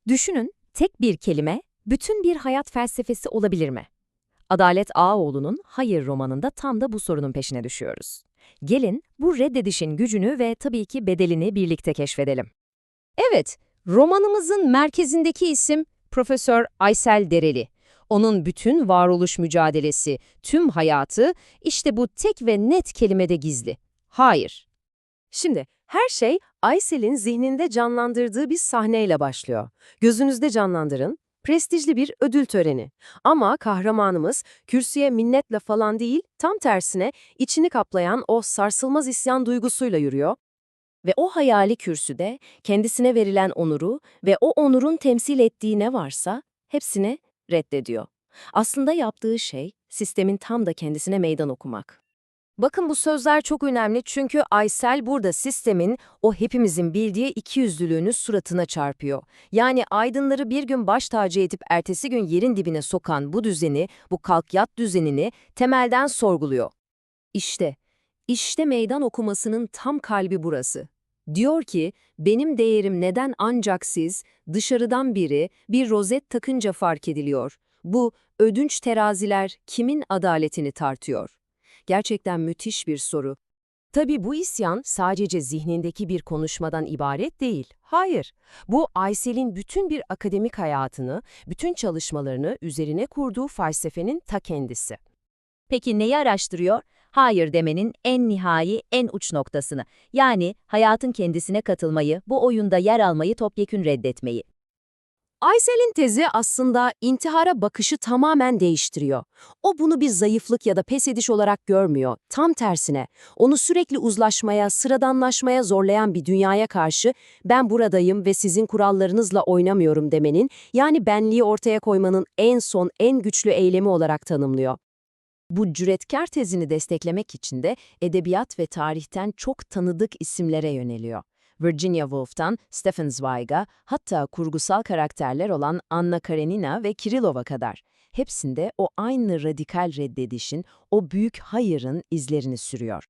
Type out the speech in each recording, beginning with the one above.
Düşünün, tek bir kelime, bütün bir hayat felsefesi olabilir mi? Adalet Ağaoğlu'nun Hayır romanında tam da bu sorunun peşine düşüyoruz. Gelin, bu reddedişin gücünü ve tabii ki bedelini birlikte keşfedelim. Evet, romanımızın merkezindeki isim Profesör Aysel Dereli. Onun bütün varoluş mücadelesi, tüm hayatı işte bu tek ve net kelimede gizli. Hayır. Şimdi her şey Aysel'in zihninde canlandırdığı bir sahneyle başlıyor. Gözünüzde canlandırın, prestijli bir ödül töreni. Ama kahramanımız kürsüye minnetle falan değil, tam tersine içini kaplayan o sarsılmaz isyan duygusuyla yürüyor. Ve o hayali kürsüde kendisine verilen onuru ve o onurun temsil ettiği ne varsa hepsini reddediyor. Aslında yaptığı şey sistemin tam da kendisine meydan okumak. Bakın bu sözler çok önemli çünkü Aysel burada sistemin o hepimizin bildiği ikiyüzlülüğünü suratına çarpıyor. Yani aydınları bir gün baş tacı edip ertesi gün yerin dibine sokan bu düzeni, bu kalk yat düzenini temelden sorguluyor. İşte, işte meydan okumasının tam kalbi burası. Diyor ki, benim değerim neden ancak siz, dışarıdan biri, bir rozet takınca fark ediliyor. Bu ödünç teraziler kimin adaletini tartıyor? Gerçekten müthiş bir soru. Tabii bu isyan sadece zihnindeki bir konuşmadan ibaret değil. Hayır, bu Aysel'in bütün bir akademik hayatını, bütün çalışmalarını üzerine kurduğu felsefenin ta kendisi. Peki neyi araştırıyor? Hayır demenin en nihai, en uç noktasını. Yani hayatın kendisine katılmayı, bu oyunda yer almayı topyekün reddetmeyi. Aysel'in tezi aslında intihara bakışı tamamen değiştiriyor. O bunu bir zayıflık ya da pes ediş olarak görmüyor. Tam tersine, onu sürekli uzlaşmaya, sıradanlaşmaya zorlayan bir dünyaya karşı ben buradayım ve sizin kurallarınızla oynamıyorum demenin, yani benliği ortaya koymanın en son, en güçlü eylemi olarak tanımlıyor. Bu cüretkar tezini desteklemek için de edebiyat ve tarihten çok tanıdık isimlere yöneliyor. Virginia Woolf'tan Stefan Zweig'a, hatta kurgusal karakterler olan Anna Karenina ve Kirillova kadar. Hepsinde o aynı radikal reddedişin, o büyük hayırın izlerini sürüyor.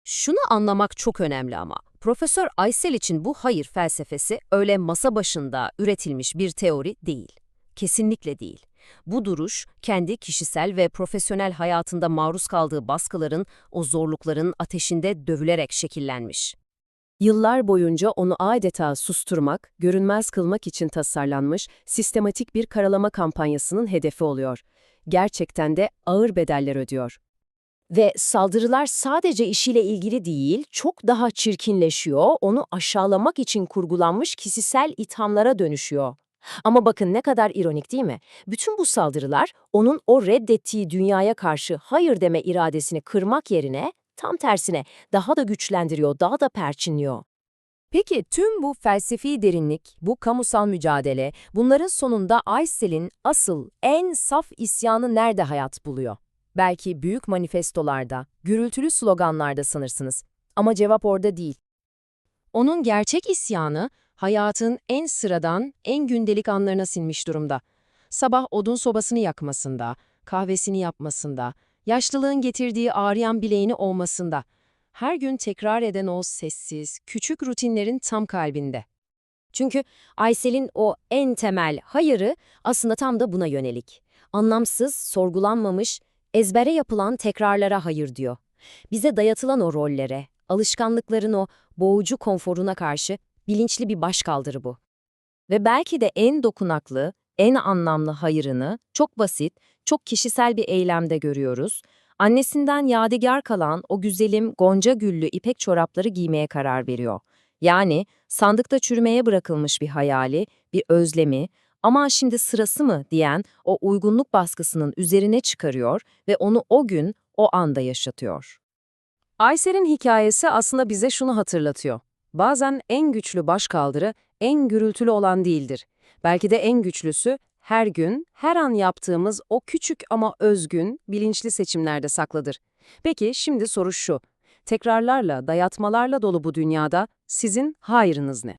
Şunu anlamak çok önemli ama. Profesör Aysel için bu hayır felsefesi öyle masa başında üretilmiş bir teori değil. Kesinlikle değil. Bu duruş, kendi kişisel ve profesyonel hayatında maruz kaldığı baskıların, o zorlukların ateşinde dövülerek şekillenmiş. Yıllar boyunca onu adeta susturmak, görünmez kılmak için tasarlanmış sistematik bir karalama kampanyasının hedefi oluyor. Gerçekten de ağır bedeller ödüyor. Ve saldırılar sadece işiyle ilgili değil, çok daha çirkinleşiyor, onu aşağılamak için kurgulanmış kişisel ithamlara dönüşüyor. Ama bakın ne kadar ironik değil mi? Bütün bu saldırılar onun o reddettiği dünyaya karşı hayır deme iradesini kırmak yerine tam tersine daha da güçlendiriyor, daha da perçinliyor. Peki tüm bu felsefi derinlik, bu kamusal mücadele, bunların sonunda Aysel'in asıl en saf isyanı nerede hayat buluyor? Belki büyük manifestolarda, gürültülü sloganlarda sanırsınız. Ama cevap orada değil. Onun gerçek isyanı, hayatın en sıradan, en gündelik anlarına sinmiş durumda. Sabah odun sobasını yakmasında, kahvesini yapmasında, yaşlılığın getirdiği ağrıyan bileğini ovmasında. Her gün tekrar eden o sessiz, küçük rutinlerin tam kalbinde. Çünkü Aysel'in o en temel hayırı aslında tam da buna yönelik. Anlamsız, sorgulanmamış, ezbere yapılan tekrarlara hayır diyor. Bize dayatılan o rollere, alışkanlıkların o boğucu konforuna karşı bilinçli bir başkaldırı bu. Ve belki de en dokunaklı, en anlamlı hayırını çok basit, çok kişisel bir eylemde görüyoruz. Annesinden yadigar kalan o güzelim gonca güllü ipek çorapları giymeye karar veriyor. Yani sandıkta çürümeye bırakılmış bir hayali, bir özlemi, "Aman şimdi sırası mı?" diyen o uygunluk baskısının üzerine çıkarıyor ve onu o gün, o anda yaşatıyor. Ayser'in hikayesi aslında bize şunu hatırlatıyor. Bazen en güçlü başkaldırı en gürültülü olan değildir. Belki de en güçlüsü her gün, her an yaptığımız o küçük ama özgün, bilinçli seçimlerde saklıdır. Peki şimdi soru şu. Tekrarlarla, dayatmalarla dolu bu dünyada sizin hayırınız ne?